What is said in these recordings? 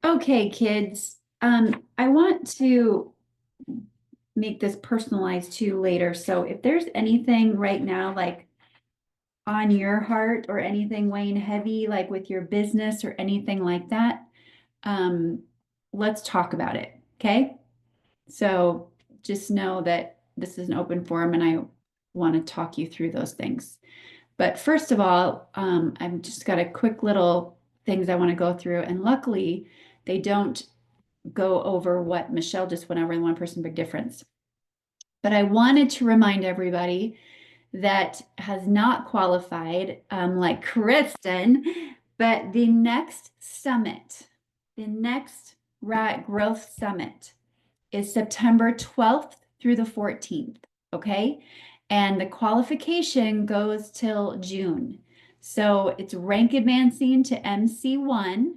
Okay, kids. I want to make this personalized too later. So if there's anything right now, like on your heart or anything weighing heavy, like with your business or anything like that, um, let's talk about it. Okay. So just know that this is an open forum and I want to talk you through those things. But first of all, I've just got a quick little things I want to go through. And luckily, they don't go over what Michelle just went over in One Person Big Difference. But I wanted to remind everybody that has not qualified, like Kristen, but the next summit, the next Rat Growth Summit is September 12th through the 14th. Okay. And the qualification goes till June. So it's rank advancing to MC1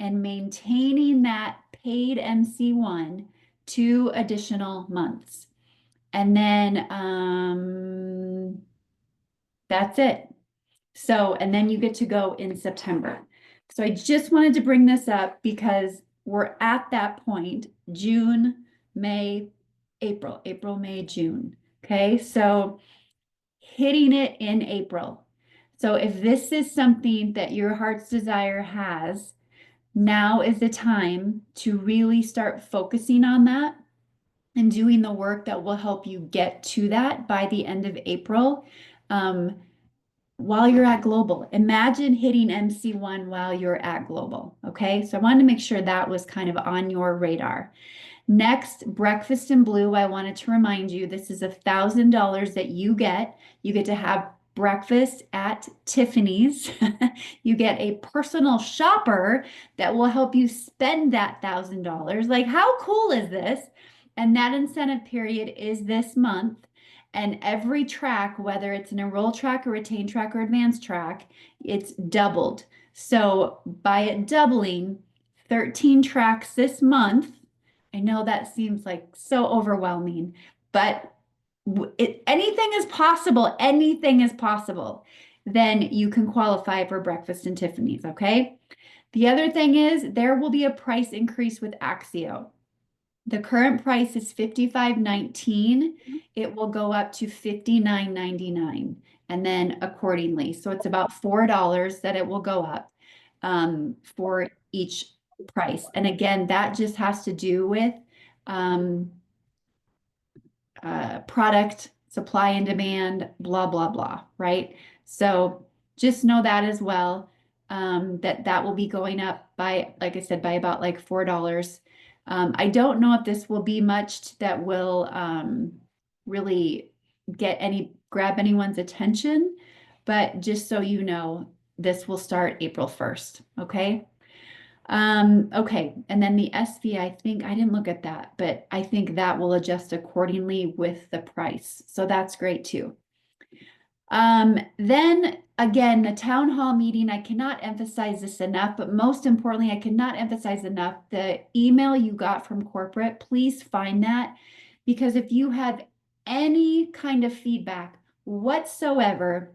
and maintaining that paid MC1 2 additional months. And then that's it. So, and then you get to go in September. So I just wanted to bring this up because we're at that point, June, May, April, May, June. Okay, so hitting it in April. So if this is something that your heart's desire has, now is the time to really start focusing on that and doing the work that will help you get to that by the end of April. While you're at Global, imagine hitting MC1 while you're at Global. Okay, so I wanted to make sure that was kind of on your radar. Next, Breakfast in Blue. I wanted to remind you this is $1,000 that you get. You get to have breakfast at Tiffany's. You get a personal shopper that will help you spend that $1,000. Like, how cool is this? And that incentive period is this month. And every track, whether it's an enroll track, a retain track, or advanced track, it's doubled. So by it doubling 13 tracks this month, I know that seems like so overwhelming, but anything is possible. Anything is possible. Then you can qualify for Breakfast in Tiffany's, okay? The other thing is there will be a price increase with Axio. The current price is $55.19. It will go up to $59.99 and then accordingly. So it's about $4 that it will go up for each price. And again, that just has to do with um, product supply and demand, blah, blah, blah, right? So just know that as well, that will be going up by, like I said, by about like $4. I don't know if this will be much that will really grab anyone's attention, but just so you know, this will start April 1st, okay? Okay, and then the SV, I think I didn't look at that, but I think that will adjust accordingly with the price. So that's great too. Then again, the town hall meeting, I cannot emphasize this enough, but most importantly, I cannot emphasize enough the email you got from corporate. Please find that because if you have any kind of feedback whatsoever,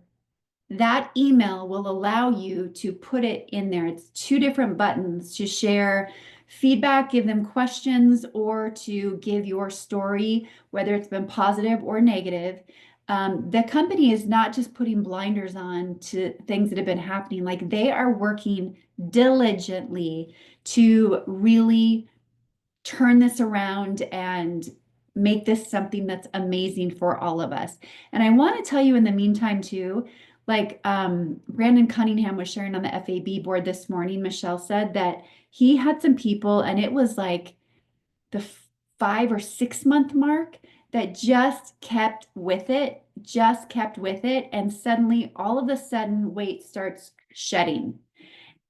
that email will allow you to put it in there. It's 2 different buttons to share feedback, give them questions, or to give your story, whether it's been positive or negative. The company is not just putting blinders on to things that have been happening, like they are working diligently to really turn this around and make this something that's amazing for all of us. And I want to tell you in the meantime too, like Brandon Cunningham was sharing on the FAB board this morning, Michelle said that he had some people and it was like the 5 or 6 month mark that just kept with it, and suddenly all of a sudden weight starts shedding.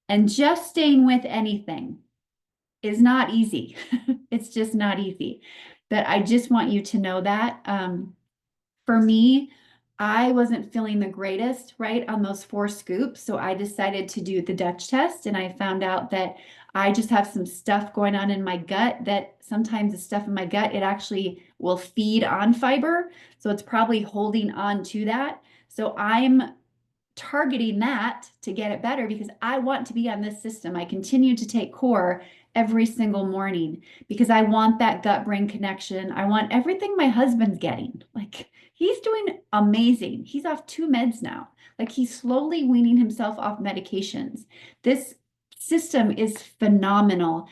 And just staying with anything is not easy. It's just not easy. But I just want you to know that for me, I wasn't feeling the greatest, right, on those 4 scoops. So I decided to do the Dutch test and I found out that I just have some stuff going on in my gut that sometimes the stuff in my gut, it actually will feed on fiber. So it's probably holding on to that. So I'm targeting that to get it better because I want to be on this system. I continue to take core every single morning because I want that gut brain connection. I want everything my husband's getting. Like he's doing amazing. He's off 2 meds now. Like he's slowly weaning himself off medications. This system is phenomenal.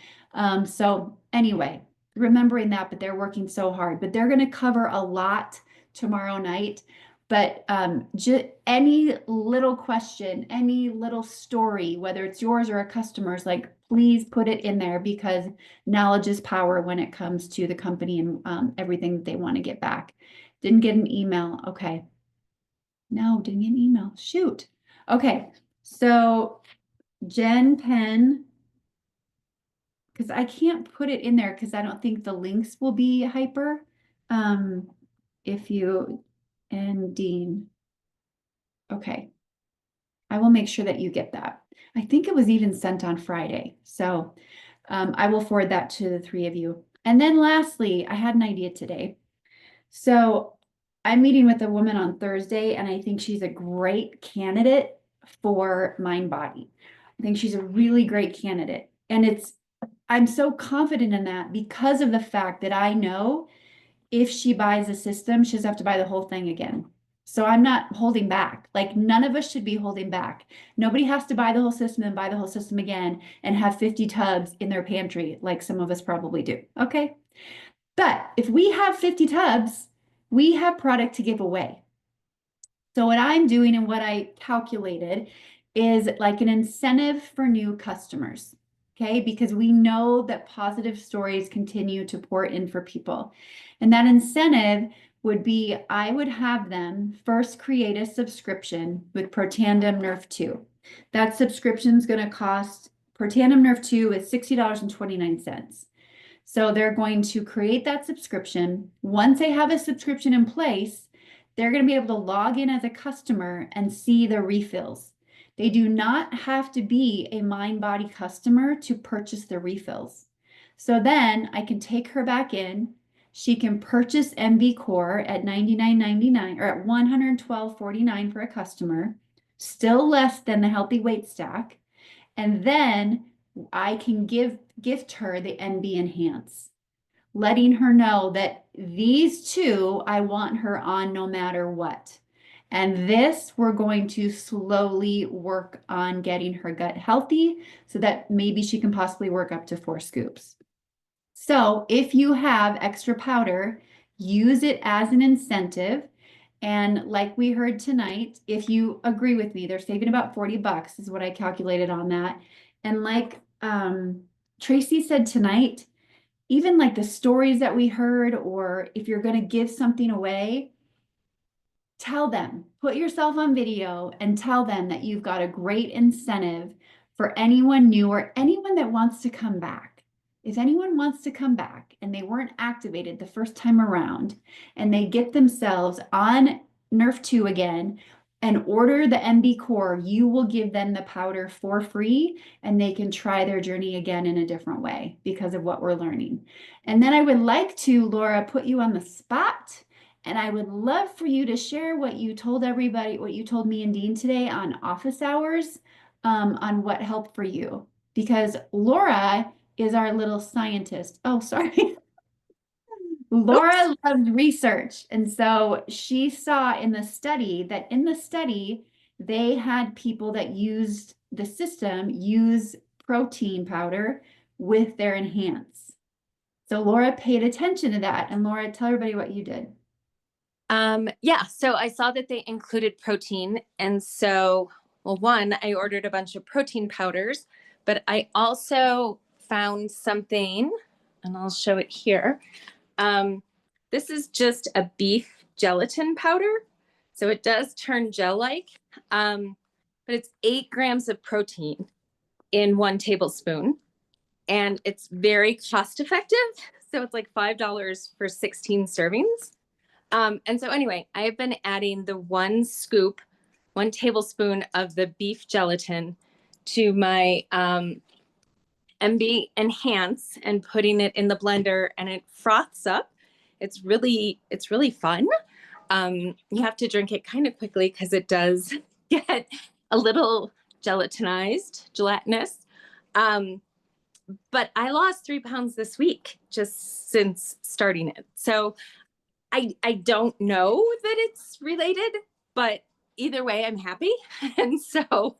So anyway, remembering that, but they're working so hard, but they're going to cover a lot tomorrow night. But any little question, any little story, whether it's yours or a customer's, like please put it in there because knowledge is power when it comes to the company and everything that they want to get back. Didn't get an email. Okay. No, didn't get an email. Shoot. Okay. So Jen Penn, because I can't put it in there because I don't think the links will be hyper. If you and Dean. Okay. I will make sure that you get that. I think it was even sent on Friday. So I will forward that to the 3 of you. And then lastly, I had an idea today. So I'm meeting with a woman on Thursday, and I think she's a great candidate for Mind Body. I think she's a really great candidate. And I'm so confident in that because of the fact that I know if she buys a system, she doesn't have to buy the whole thing again. So I'm not holding back. Like none of us should be holding back. Nobody has to buy the whole system and buy the whole system again and have 50 tubs in their pantry, like some of us probably do. Okay. But if we have 50 tubs, we have product to give away. So what I'm doing and what I calculated is like an incentive for new customers. Okay, because we know that positive stories continue to pour in for people. And that incentive would be I would have them first create a subscription with Protandim Nerf 2. That subscription is going to cost Protandim Nerf 2 is $60.29. So they're going to create that subscription. Once they have a subscription in place, they're going to be able to log in as a customer and see the refills. They do not have to be a Mind Body customer to purchase the refills. So then I can take her back in. She can purchase MB Core at $99.99 or at $112.49 for a customer, still less than the Healthy Weight Stack. And then I can gift her the MB Enhance, letting her know that these two, I want her on no matter what. And this, we're going to slowly work on getting her gut healthy so that maybe she can possibly work up to 4 scoops. So if you have extra powder, use it as an incentive. And like we heard tonight, if you agree with me, they're saving about $40 is what I calculated on that. And like Tracy said tonight, even like the stories that we heard, or if you're going to give something away, tell them, put yourself on video and tell them that you've got a great incentive for anyone new or anyone that wants to come back. If anyone wants to come back and they weren't activated the first time around and they get themselves on Nerf 2 again and order the MB Core, you will give them the powder for free and they can try their journey again in a different way because of what we're learning. And then I would like to, Laura, put you on the spot. And I would love for you to share what you told everybody, what you told me and Dean today on office hours, on what helped for you. Because Laura is our little scientist. Oh, sorry. Laura loves research. And so she saw in the study that in the study, they had people that used the system use protein powder with their Enhance. So Laura paid attention to that. And Laura, tell everybody what you did. Yeah, so I saw that they included protein. And so, well, one, I ordered a bunch of protein powders, but I also found something, and I'll show it here. This is just a beef gelatin powder. So it does turn gel-like, but it's 8 grams of protein in 1 tablespoon. And it's very cost effective. So it's like $5 for 16 servings. And so anyway, I have been adding the 1 tablespoon of the beef gelatin to my MB Enhance and putting it in the blender, and it froths up. It's really fun. You have to drink it kind of quickly because it does get a little gelatinous. But I lost 3 pounds this week just since starting it. So I don't know that it's related, but either way, I'm happy. And so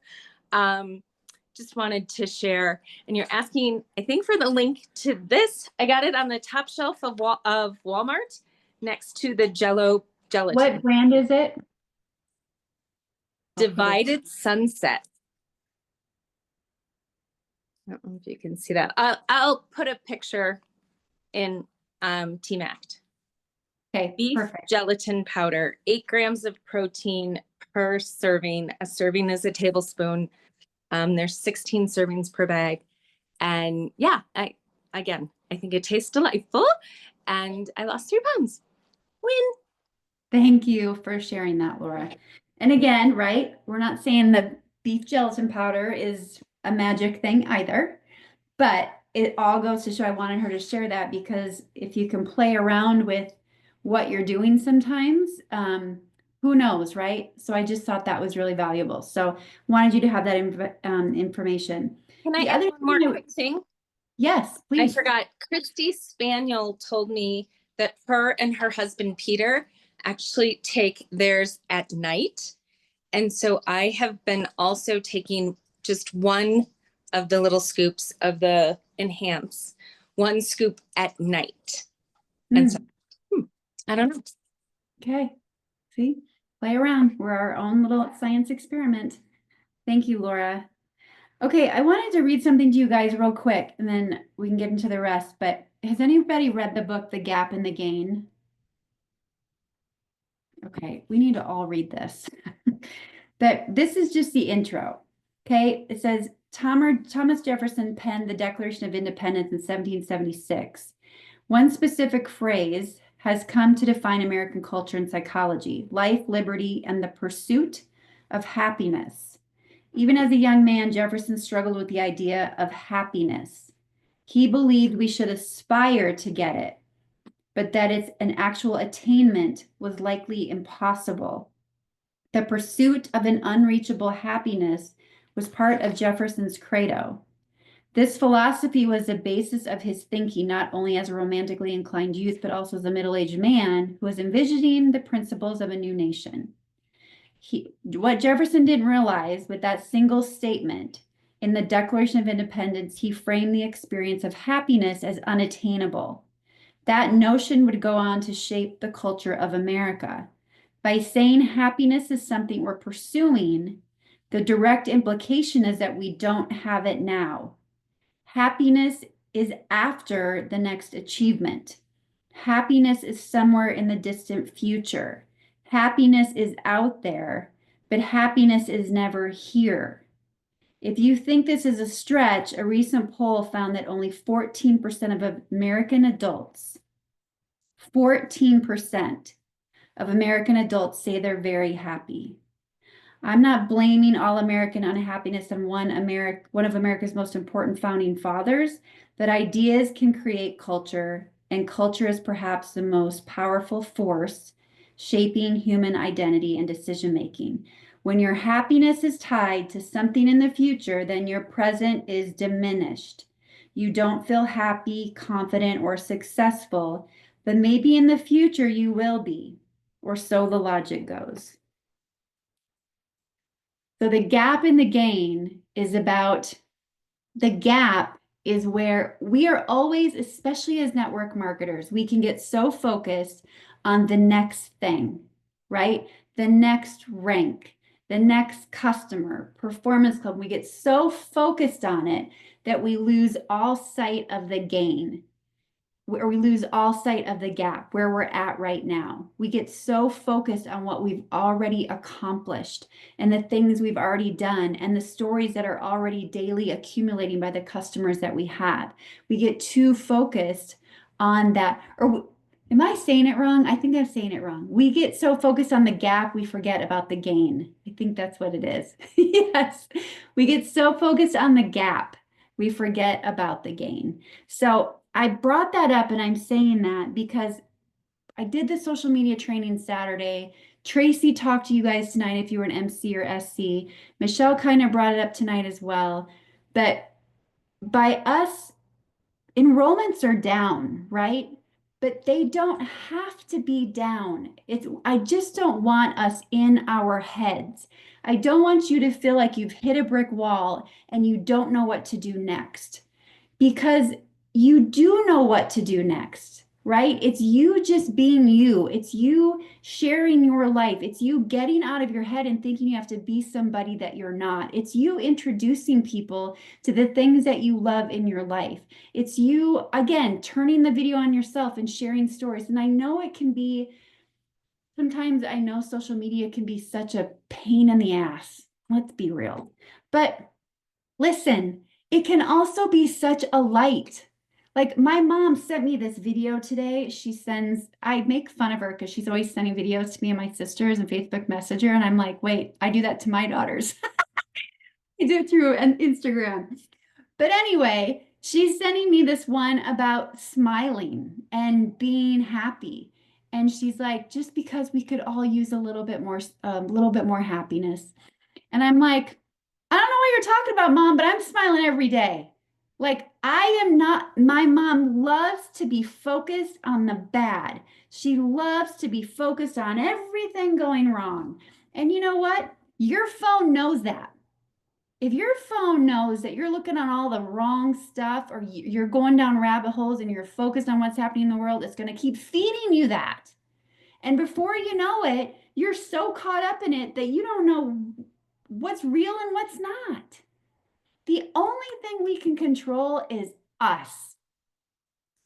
just wanted to share. And you're asking, I think, for the link to this. I got it on the top shelf of Walmart next to the Jello gelatin. What brand is it? Divided Sunset. I don't know if you can see that. I'll put a picture in Team Act. Okay, Beef perfect. gelatin powder, 8 grams of protein per serving. A serving is a tablespoon. There's 16 servings per bag. And yeah, I think it tastes delightful. And I lost 3 pounds. Win. Thank you for sharing that, Laura. And again, right, we're not saying the beef gelatin powder is a magic thing either, but it all goes to show I wanted her to share that, because if you can play around with what you're doing sometimes, who knows, right? So I just thought that was really valuable. So wanted you to have that information. Can I The add other one more thing quick thing? Yes, I please. forgot. Christy Spaniel told me that her and her husband Peter actually take theirs at night. And so I have been also taking just one of the little scoops of the Enhance, one scoop at night. And so I don't know. Okay. See, play around. We're our own little science experiment. Thank you, Laura. Okay, I wanted to read something to you guys real quick, and then we can get into the rest. But has anybody read the book, The Gap and the Gain? Okay, we need to all read this. But this is just the intro. Okay, it says Thomas Jefferson penned the Declaration of Independence in 1776. One specific phrase has come to define American culture and psychology: life, liberty, and the pursuit of happiness. Even as a young man, Jefferson struggled with the idea of happiness. He believed we should aspire to get it, but that its an actual attainment was likely impossible. The pursuit of an unreachable happiness was part of Jefferson's credo. This philosophy was the basis of his thinking, not only as a romantically inclined youth, but also as a middle-aged man who was envisioning the principles of a new nation. What Jefferson didn't realize with that single statement in the Declaration of Independence, he framed the experience of happiness as unattainable. That notion would go on to shape the culture of America. By saying happiness is something we're pursuing, the direct implication is that we don't have it now. Happiness is after the next achievement. Happiness is somewhere in the distant future. Happiness is out there, but happiness is never here. If you think this is a stretch, a recent poll found that only 14% of American adults, 14% of American adults say they're very happy. I'm not blaming all American unhappiness on one of America's most important founding fathers, but ideas can create culture, and culture is perhaps the most powerful force shaping human identity and decision-making. When your happiness is tied to something in the future, then your present is diminished. You don't feel happy, confident, or successful, but maybe in the future you will be, or so the logic goes. So the gap in the gain is about, the gap is where we are always, especially as network marketers, we can get so focused on the next thing, right? The next rank, the next customer, performance club. We get so focused on it that we lose all sight of the gain, or we lose all sight of the gap where we're at right now. We get so focused on what we've already accomplished and the things we've already done and the stories that are already daily accumulating by the customers that we have. We get too focused on that. Or am I saying it wrong? I think I'm saying it wrong. We get so focused on the gap, we forget about the gain. I think that's what it is. Yes. We get so focused on the gap, we forget about the gain. So I brought that up, and I'm saying that because I did the social media training Saturday Tracy talked to you guys tonight if you were an MC or SC. Michelle kind of brought it up tonight as well. But by us, enrollments are down, right? But they don't have to be down. I just don't want us in our heads. I don't want you to feel like you've hit a brick wall and you don't know what to do next, because you do know what to do next, right? It's you just being you. It's you sharing your life. It's you getting out of your head and thinking you have to be somebody that you're not. It's you introducing people to the things that you love in your life. It's you, again, turning the video on yourself and sharing stories. And I know it can be, sometimes I know social media can be such a pain in the ass. Let's be real. But listen, it can also be such a light. Like my mom sent me this video today. I make fun of her because she's always sending videos to me and my sisters and Facebook Messenger. And I'm like, wait, I do that to my daughters. I do it through an Instagram. But anyway, she's sending me this one about smiling and being happy. And she's like, just because we could all use a little bit more happiness. And I'm like, I don't know what you're talking about, Mom, but I'm smiling every day. Like, I am not, my mom loves to be focused on the bad. She loves to be focused on everything going wrong. And you know what? Your phone knows that. If your phone knows that you're looking on all the wrong stuff, or you're going down rabbit holes and you're focused on what's happening in the world, it's going to keep feeding you that. And before you know it, you're so caught up in it that you don't know what's real and what's not. The only thing we can control is us,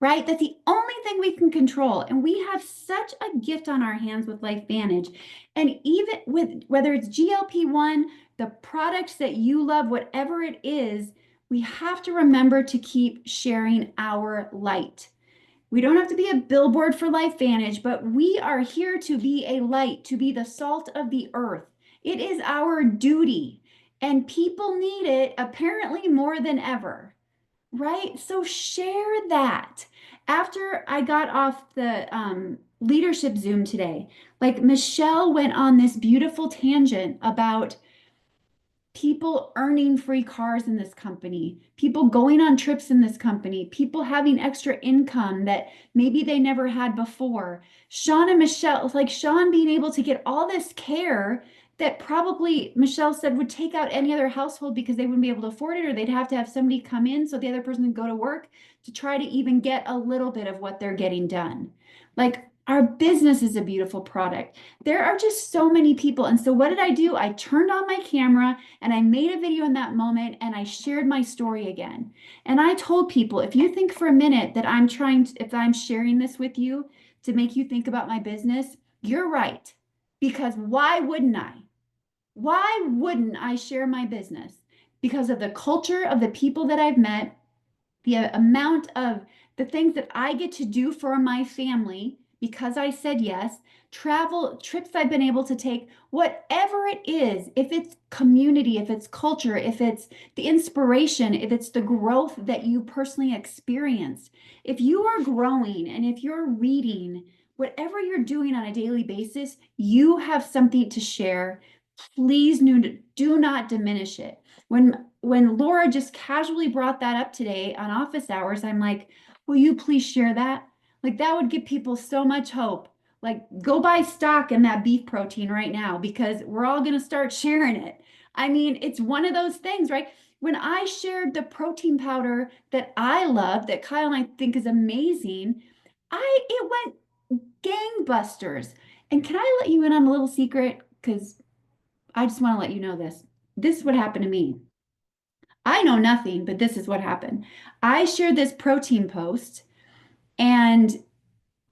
right? That's the only thing we can control. And we have such a gift on our hands with LifeVantage. And even with whether it's GLP-1, the products that you love, whatever it is, we have to remember to keep sharing our light. We don't have to be a billboard for LifeVantage, but we are here to be a light, to be the salt of the earth. It is our duty, and people need it apparently more than ever, right? So share that. After I got off the leadership Zoom today, like Michelle went on this beautiful tangent about people earning free cars in this company, people going on trips in this company, people having extra income that maybe they never had before. Sean and Michelle, like Sean being able to get all this care that probably Michelle said would take out any other household because they wouldn't be able to afford it, or they'd have to have somebody come in so the other person would go to work to try to even get a little bit of what they're getting done. Like, our business is a beautiful product. There are just so many people. And so what did I do? I turned on my camera and I made a video in that moment, and I shared my story again. And I told people, if you think for a minute that if I'm sharing this with you to make you think about my business, you're right. Because why wouldn't I? Why wouldn't I share my business? Because of the culture of the people that I've met, the amount of the things that I get to do for my family because I said yes, travel, trips I've been able to take, whatever it is, if it's community, if it's culture, if it's the inspiration, if it's the growth that you personally experience, if you are growing and if you're reading, whatever you're doing on a daily basis, you have something to share. Please do not diminish it. When Laura just casually brought that up today on office hours, I'm like, will you please share that? Like, that would give people so much hope. Like, go buy stock in that beef protein right now, because we're all going to start sharing it. I mean, it's one of those things, right? When I shared the protein powder that I love, that Kyle and I think is amazing, it went gangbusters. And can I let you in on a little secret? Because I just want to let you know this. This is what happened to me. I know nothing, but this is what happened. I shared this protein post and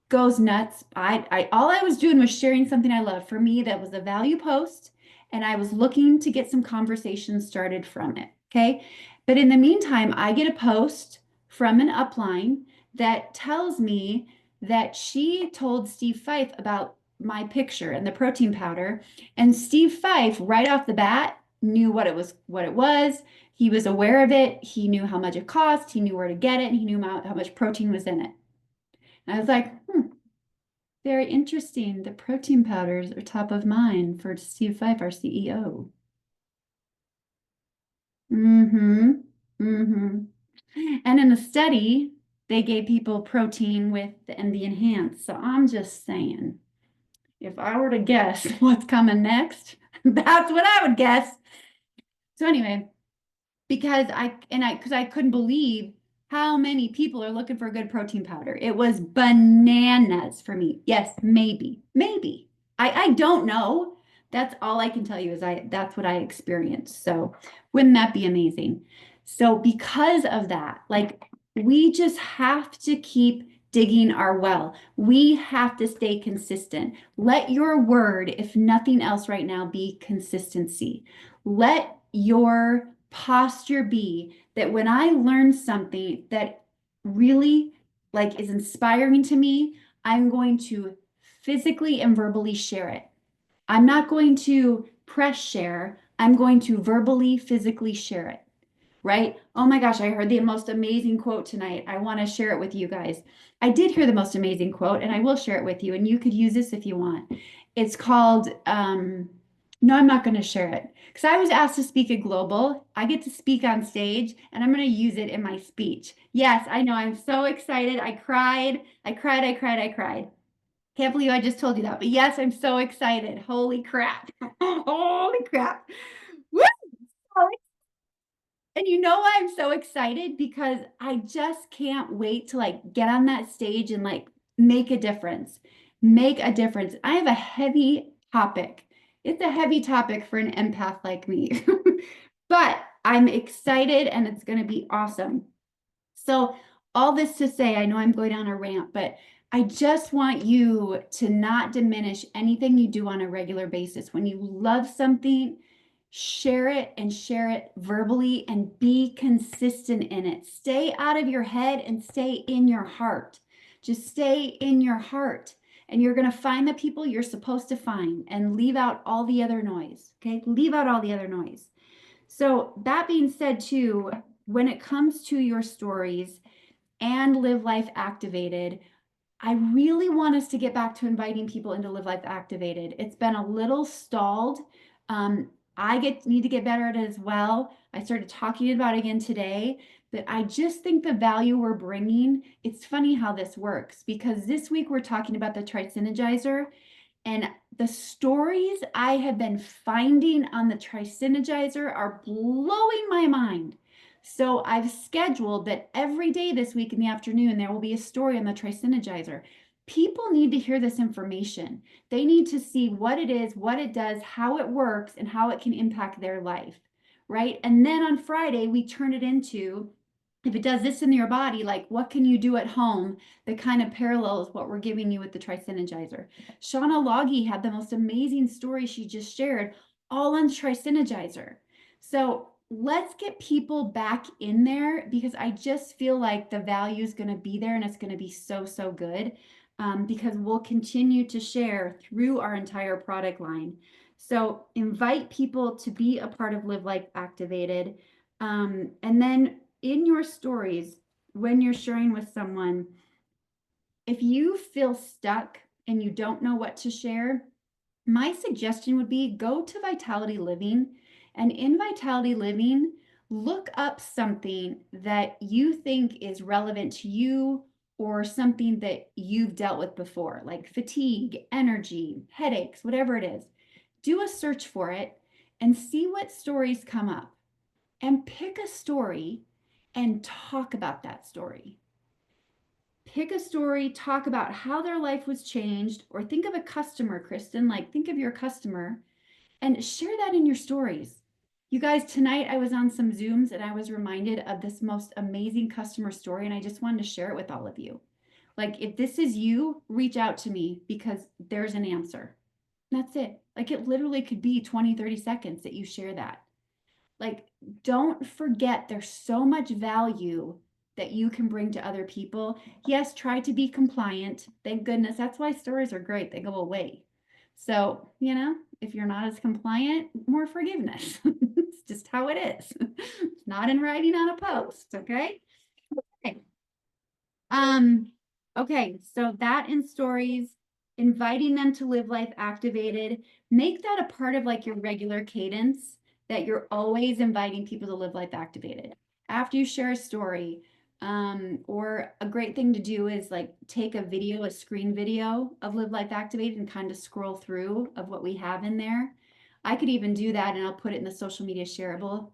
goes nuts. All I was doing was sharing something I love. For me, that was a value post, and I was looking to get some conversation started from it. Okay. But in the meantime, I get a post from an upline that tells me that she told Steve Fife about my picture and the protein powder. And Steve Fife, right off the bat, knew what it was. He was aware of it. He knew how much it cost. He knew where to get it. And he knew how much protein was in it. And I was like, Very interesting. The protein powders are top of mind for Steve Fife, our CEO. Mm-hmm. Mm-hmm. And in the study, they gave people protein with and the enhanced. So I'm just saying, if I were to guess what's coming next, that's what I would guess. So anyway, because I couldn't believe how many people are looking for a good protein powder. It was bananas for me. Yes, maybe. I don't know. That's all I can tell you is that's what I experienced. So wouldn't that be amazing? So because of that, like we just have to keep digging our well. We have to stay consistent. Let your word, if nothing else right now, be consistency. Let your posture be that when I learn something that really like is inspiring to me, I'm going to physically and verbally share it. I'm not going to press share. I'm going to verbally, physically share it. Right? Oh my gosh, I heard the most amazing quote tonight. I want to share it with you guys. I did hear the most amazing quote, and I will share it with you, and you could use this if you want. It's called, no, I'm not going to share it because I was asked to speak at Global. I get to speak on stage, and I'm going to use it in my speech. Yes, I know. I'm so excited. I cried. Can't believe I just told you that. But yes, I'm so excited. Holy crap. Holy crap. Woo! And you know why I'm so excited? Because I just can't wait to like get on that stage and like make a difference. Make a difference. I have a heavy topic. It's a heavy topic for an empath like me. But I'm excited and it's going to be awesome. So, all this to say, I know I'm going on a rant, but I just want you to not diminish anything you do on a regular basis. When you love something, share it and share it verbally and be consistent in it. Stay out of your head and stay in your heart. Just stay in your heart. And you're going to find the people you're supposed to find and leave out all the other noise. Okay. Leave out all the other noise. So, that being said, too, when it comes to your stories and Live Life Activated, I really want us to get back to inviting people into Live Life Activated. It's been a little stalled. I need to get better at it as well. I started talking about it again today, but I just think the value we're bringing, it's funny how this works because this week we're talking about the Tri-Synergizer. And the stories I have been finding on the Tri-Synergizer are blowing my mind. So I've scheduled that every day this week in the afternoon, there will be a story on the Tri-Synergizer. People need to hear this information. They need to see what it is, what it does, how it works, and how it can impact their life, right? And then on Friday, we turn it into, if it does this in your body, like what can you do at home that kind of parallels what we're giving you with the Tri-Synergizer. Shauna Loggy had the most amazing story she just shared, all on Tri-Synergizer. So let's get people back in there because I just feel like the value is going to be there and it's going to be so, so good because we'll continue to share through our entire product line. So invite people to be a part of Live Life Activated. And then in your stories, when you're sharing with someone, if you feel stuck and you don't know what to share, my suggestion would be go to Vitality Living, and in Vitality Living, look up something that you think is relevant to you or something that you've dealt with before, like fatigue, energy, headaches, whatever it is. Do a search for it and see what stories come up and pick a story and talk about that story. Pick a story, talk about how their life was changed, or think of a customer, Kristen, like think of your customer and share that in your stories. You guys, tonight I was on some Zooms and I was reminded of this most amazing customer story, and I just wanted to share it with all of you. Like, if this is you, reach out to me because there's an answer. That's it. Like, it literally could be 20, 30 seconds that you share that. Like, don't forget there's so much value that you can bring to other people. Yes, try to be compliant. Thank goodness. That's why stories are great. They go away. So, if you're not as compliant, more forgiveness. It's just how it is. It's not in writing on a post, okay? Okay. Okay, so that in stories. inviting them to live life activated. Make that a part of like your regular cadence, that you're always inviting people to live life activated. After you share a story, or a great thing to do is like take a video, a screen video of Live Life Activated and kind of scroll through of what we have in there. I could even do that and I'll put it in the social media shareable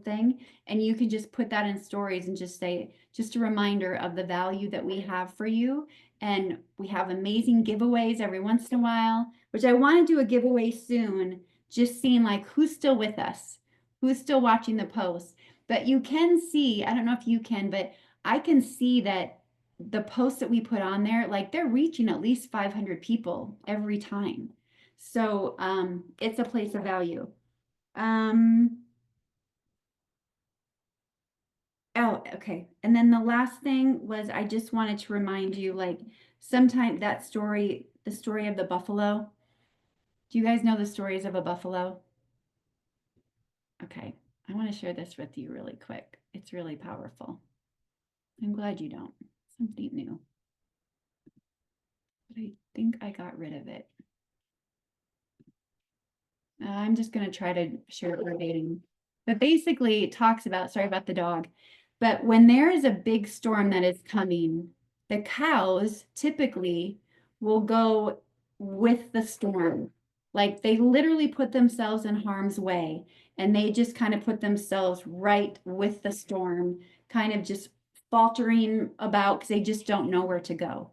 thing. And you can just put that in stories and just say, just a reminder of the value that we have for you. And we have amazing giveaways every once in a while, which I want to do a giveaway soon, just seeing like who's still with us, who's still watching the post. But you can see, I don't know if you can, but I can see that the posts that we put on there, like they're reaching at least 500 people every time. So it's a place of value. Oh, okay. And then the last thing was I just wanted to remind you, like, sometime that story, the story of the buffalo. Do you guys know the stories of a buffalo? Okay. I want to share this with you really quick. It's really powerful. I'm glad you don't. Something new. But I think I got rid of it. I'm just going to try to share it verbatim. But basically, it talks about, sorry about the dog, but when there is a big storm that is coming, the cows typically will go with the storm. Like they literally put themselves in harm's way and they just kind of put themselves right with the storm, kind of just faltering about because they just don't know where to go.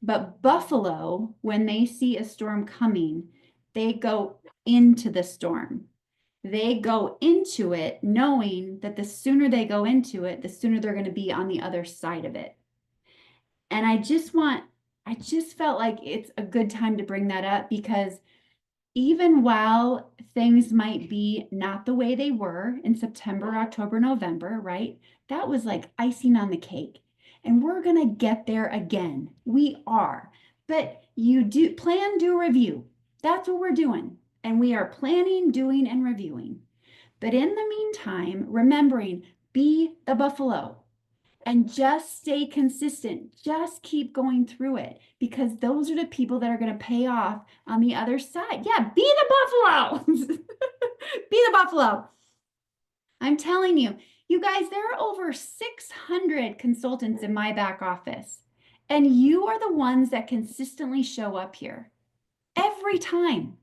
But buffalo, when they see a storm coming, they go into the storm. They go into it knowing that the sooner they go into it, the sooner they're going to be on the other side of it. And I just felt like it's a good time to bring that up because even while things might be not the way they were in September, October, November, right? That was like icing on the cake. And we're going to get there again. We are. But you do plan, do, review. That's what we're doing. And we are planning, doing, and reviewing. But in the meantime, remembering, be the buffalo and just stay consistent. Just keep going through it because those are the people that are going to pay off on the other side. Yeah, be the buffalo. Be the buffalo. I'm telling you, you guys, there are over 600 consultants in my back office, and you are the ones that consistently show up here every time.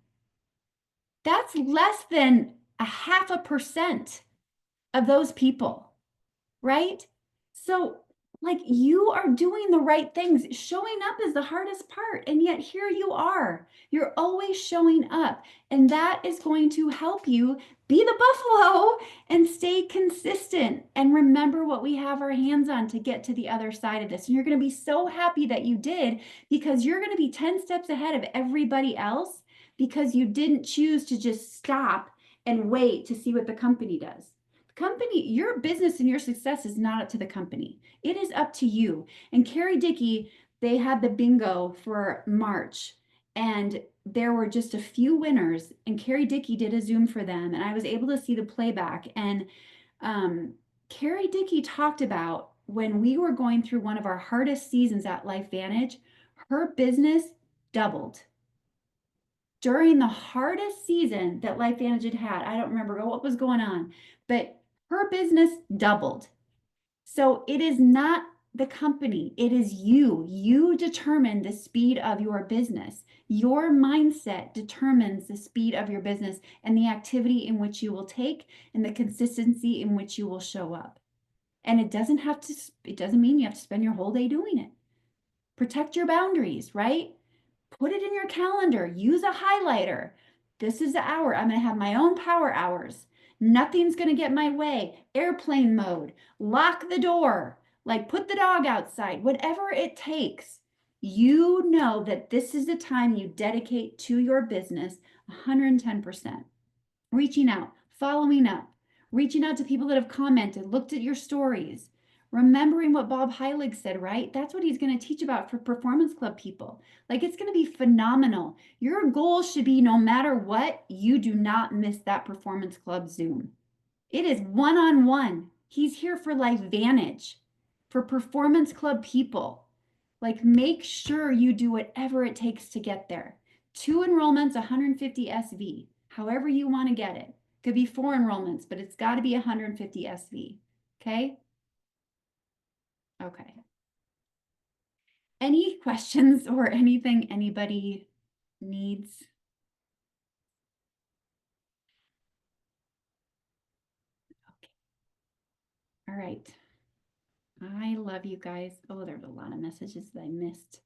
That's less than 0.5% of those people, right? So, like, you are doing the right things. Showing up is the hardest part. And yet, here you are. You're always showing up. And that is going to help you be the buffalo and stay consistent and remember what we have our hands on to get to the other side of this. And you're going to be so happy that you did because you're going to be 10 steps ahead of everybody else because you didn't choose to just stop and wait to see what the company does. Company, your business and your success is not up to the company. It is up to you. And Carrie Dickey, they had the bingo for March and there were just a few winners and Carrie Dickey did a Zoom for them and I was able to see the playback. And Carrie Dickey talked about when we were going through one of our hardest seasons at LifeVantage, her business doubled. During the hardest season that LifeVantage had had, I don't remember what was going on, but her business doubled. So it is not the company, it is you. You determine the speed of your business. Your mindset determines the speed of your business and the activity in which you will take and the consistency in which you will show up. And it doesn't mean you have to spend your whole day doing it. Protect your boundaries, right? Put it in your calendar. Use a highlighter. This is the hour. I'm going to have my own power hours. Nothing's going to get my way. Airplane mode. Lock the door. Like put the dog outside. Whatever it takes. You know that this is the time you dedicate to your business 110%. Reaching out, following up, reaching out to people that have commented, looked at your stories. Remembering what Bob Heilig said, right? That's what he's going to teach about for Performance Club people. Like it's going to be phenomenal. Your goal should be no matter what, you do not miss that Performance Club Zoom. It is one-on-one. He's here for LifeVantage, for Performance Club people. Like, make sure you do whatever it takes to get there. 2 enrollments, 150 SV, however you want to get it. Could be 4 enrollments, but it's got to be 150 SV. Okay? Okay. Any questions or anything anybody needs? Okay. All right. I love you guys. Oh, there's a lot of messages that I missed.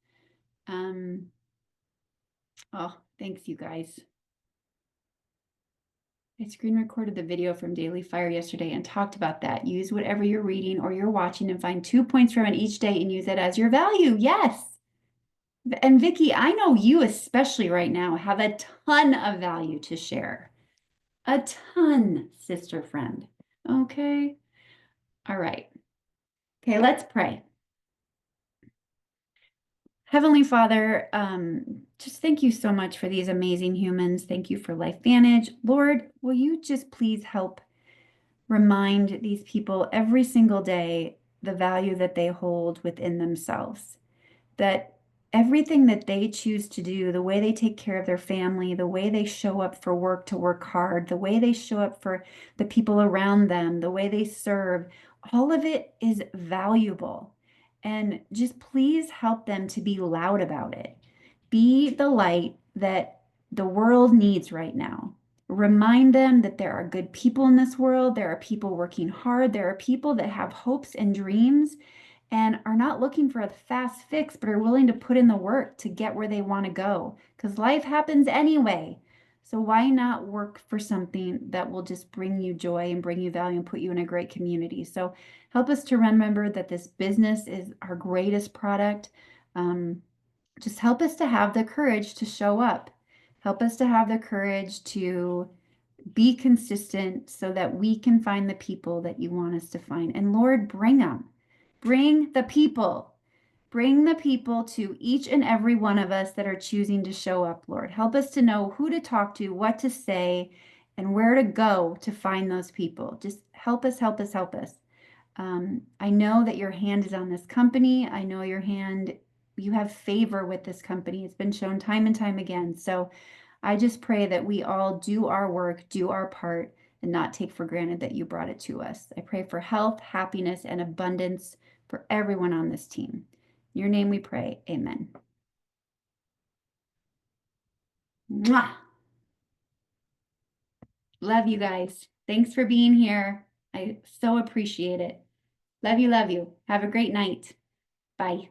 Oh, thanks you guys. I screen recorded the video from Daily Fire yesterday and talked about that. Use whatever you're reading or you're watching and find 2 points from it each day and use it as your value. Yes. And Vicki, I know you especially right now have a ton of value to share. A ton, sister friend. Okay. All right. Okay, let's pray. Heavenly Father, just thank you so much for these amazing humans. Thank you for LifeVantage. Lord, will you just please help remind these people every single day the value that they hold within themselves, that everything that they choose to do, the way they take care of their family, the way they show up for work to work hard, the way they show up for the people around them, the way they serve, all of it is valuable. And just please help them to be loud about it. Be the light that the world needs right now. Remind them that there are good people in this world. There are people working hard. There are people that have hopes and dreams and are not looking for a fast fix, but are willing to put in the work to get where they want to go. Because life happens anyway. So why not work for something that will just bring you joy and bring you value and put you in a great community? So help us to remember that this business is our greatest product. Just help us to have the courage to show up. Help us to have the courage to be consistent so that we can find the people that you want us to find. And Lord, bring them. Bring the people. Bring the people to each and every one of us that are choosing to show up, Lord. Help us to know who to talk to, what to say, and where to go to find those people. Just help us, help us, help us. I know that your hand is on this company. I know you have favor with this company. It's been shown time and time again. So I just pray that we all do our work, do our part, and not take for granted that you brought it to us. I pray for health, happiness, and abundance for everyone on this team. In your name we pray. Amen. Mwah! Love you guys. Thanks for being here. I so appreciate it. Love you, love you. Have a great night. Bye.